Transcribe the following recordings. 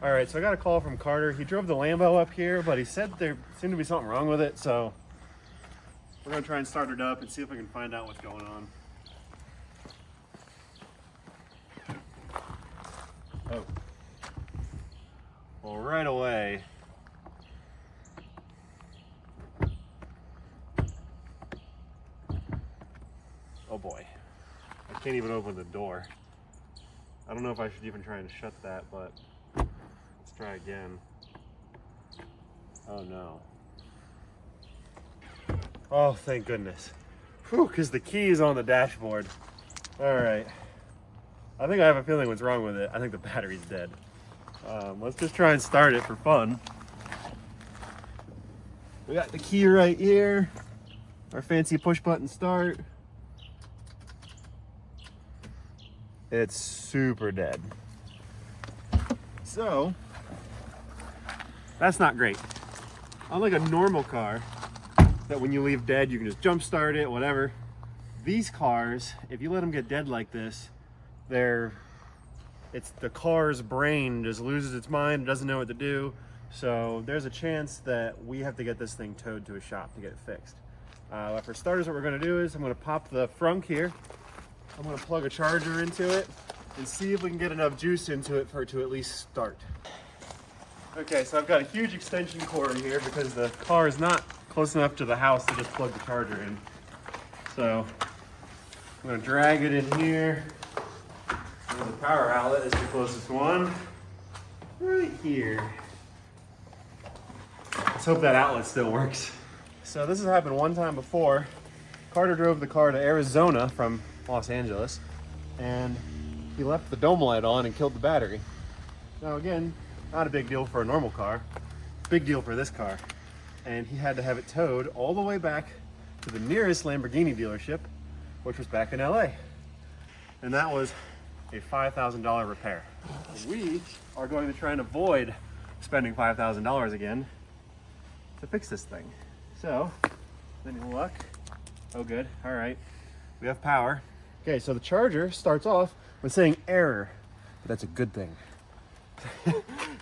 All right, so I got a call from Carter. He drove the Lambo up here, but he said there seemed to be something wrong with it, so we're gonna try and start it up and see if we can find out what's going on. Oh. Well, right away, oh boy, I can't even open the door. I don't know if I should even try and shut that, but let's try again. Oh no. Oh, thank goodness. Whew, because the key is on the dashboard. All right. I think I have a feeling what's wrong with it. I think the battery's dead. Let's just try and start it for fun. We got the key right here. Our fancy push button start. It's super dead. So, that's not great. Unlike a normal car, that when you leave dead, you can just jump start it, whatever. These cars, if you let them get dead like this, it's the car's brain just loses its mind, doesn't know what to do. So there's a chance that we have to get this thing towed to a shop to get it fixed. For starters, what we're gonna do is I'm gonna pop the frunk here. I'm gonna plug a charger into it and see if we can get enough juice into it for it to at least start. Okay, so I've got a huge extension cord here because the car is not close enough to the house to just plug the charger in. So I'm gonna drag it in here. There's a power outlet, is the closest one. Right here. Let's hope that outlet still works. So this has happened one time before. Carter drove the car to Arizona from Los Angeles, and he left the dome light on and killed the battery. Now again, not a big deal for a normal car, big deal for this car. And he had to have it towed all the way back to the nearest Lamborghini dealership, which was back in LA. And that was a $5,000 repair. We are going to try and avoid spending $5,000 again to fix this thing. So, any luck? Oh good, all right. We have power. Okay, so the charger starts off with saying error, but that's a good thing.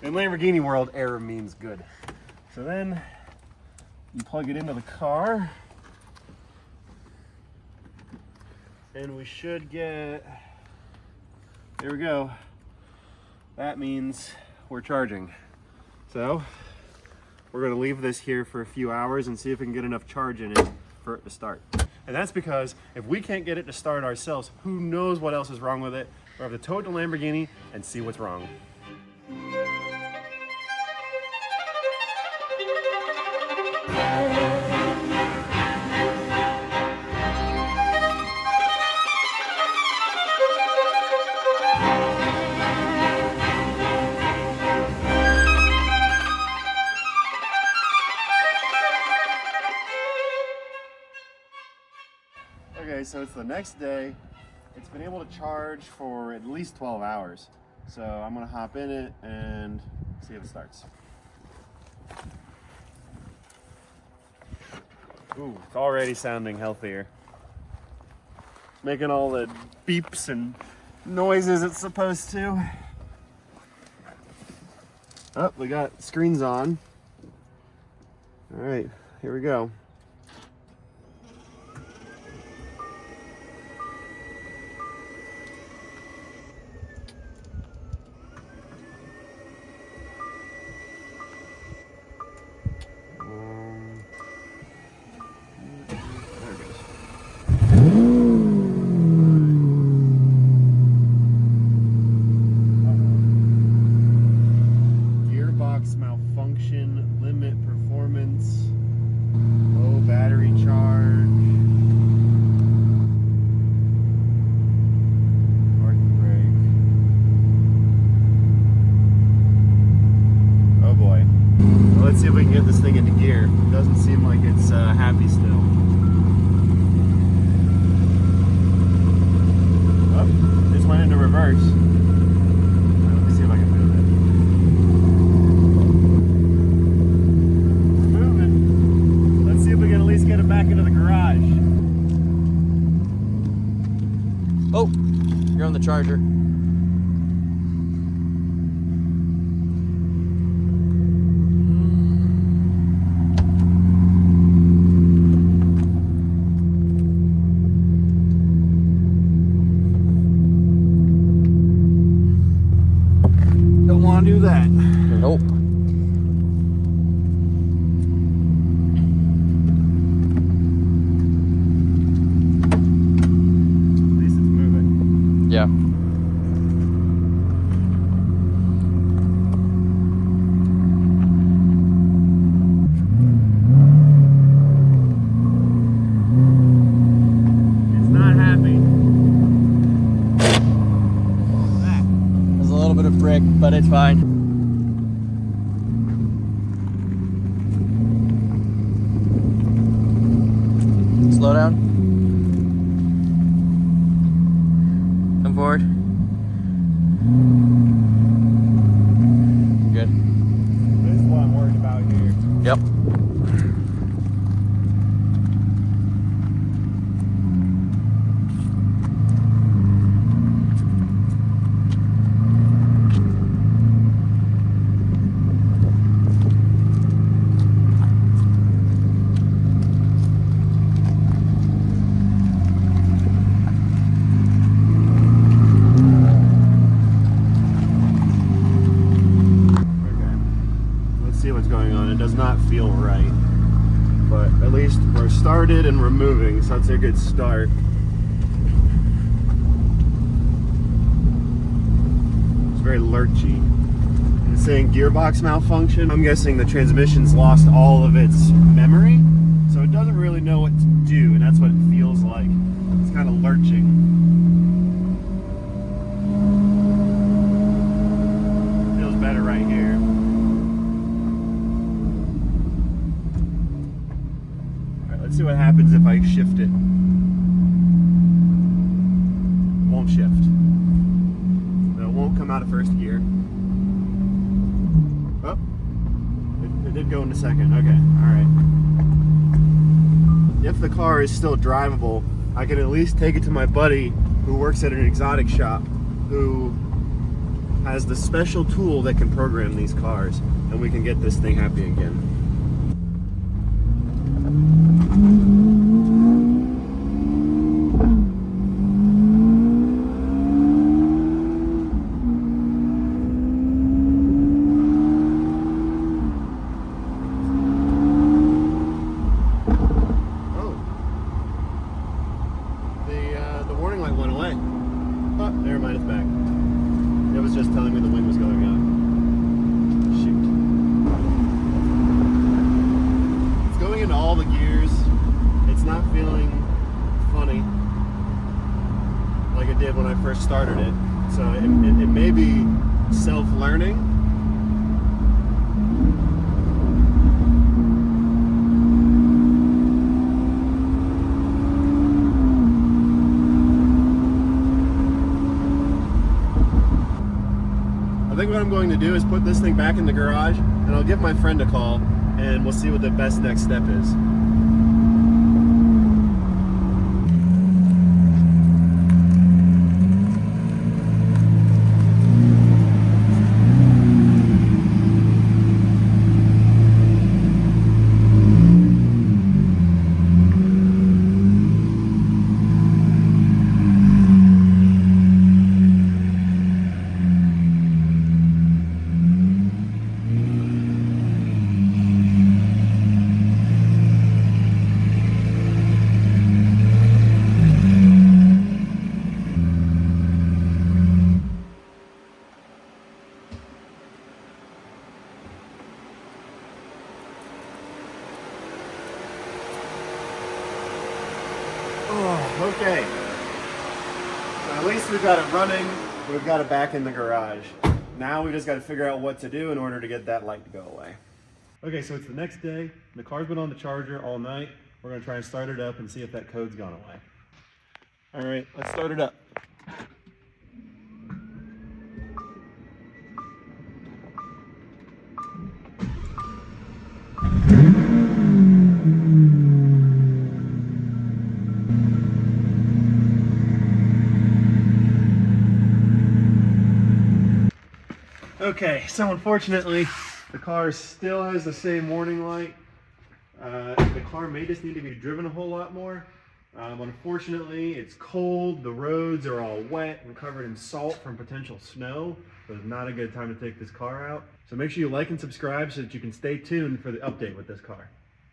In Lamborghini world, error means good. So then you plug it into the car, and we should get, there we go. That means we're charging. So we're gonna leave this here for a few hours and see if we can get enough charge in it for it to start. And that's because if we can't get it to start ourselves, who knows what else is wrong with it. We'll have to tow it to Lamborghini and see what's wrong. Okay, so it's the next day. It's been able to charge for at least 12 hours. So I'm gonna hop in it and see if it starts. Ooh, it's already sounding healthier. Making all the beeps and noises it's supposed to. Oh, we got screens on. All right, here we go. Malfunction, limit performance, low battery charge, parking brake. Oh boy. Well, let's see if we can get this thing into gear. It doesn't seem like it's happy still. Oh, just went into reverse. Let me see if I can move it. Get it back into the garage. Oh, you're on the charger. want to do that. Nope. At least it's moving. Yeah. It's not happy. There's a little bit of frick, but it's fine. Slow down. Come forward. Good. This is what I'm worried about here. Yep. What's going on. It does not feel right, but at least we're started and we're moving, so that's a good start. It's very lurchy. It's saying gearbox malfunction. I'm guessing the transmission's lost all of its memory, so it doesn't really know what to do, and that's what it feels like. It's kind of lurching. Feels better right here. Let's see what happens if I shift it. It won't shift. No, it won't come out of first gear. Oh, it did go into second. Okay, all right. If the car is still drivable, I can at least take it to my buddy who works at an exotic shop, who has the special tool that can program these cars, and we can get this thing happy again. The warning light went away. Oh, never mind, it's back. It was just telling me the wind was going up. Shoot. It's going into all the gears. It's not feeling funny like it did when I first started it. So it may be self-learning. I think what I'm going to do is put this thing back in the garage, and I'll give my friend a call, and we'll see what the best next step is. Oh, okay. So at least we've got it running. We've got it back in the garage. Now we just got to figure out what to do in order to get that light to go away. Okay, so it's the next day. The car's been on the charger all night. We're going to try and start it up and see if that code's gone away. All right, let's start it up. Okay, so unfortunately, the car still has the same warning light. The car may just need to be driven a whole lot more. Unfortunately, it's cold, the roads are all wet and covered in salt from potential snow, so it's not a good time to take this car out. So make sure you like and subscribe so that you can stay tuned for the update with this car.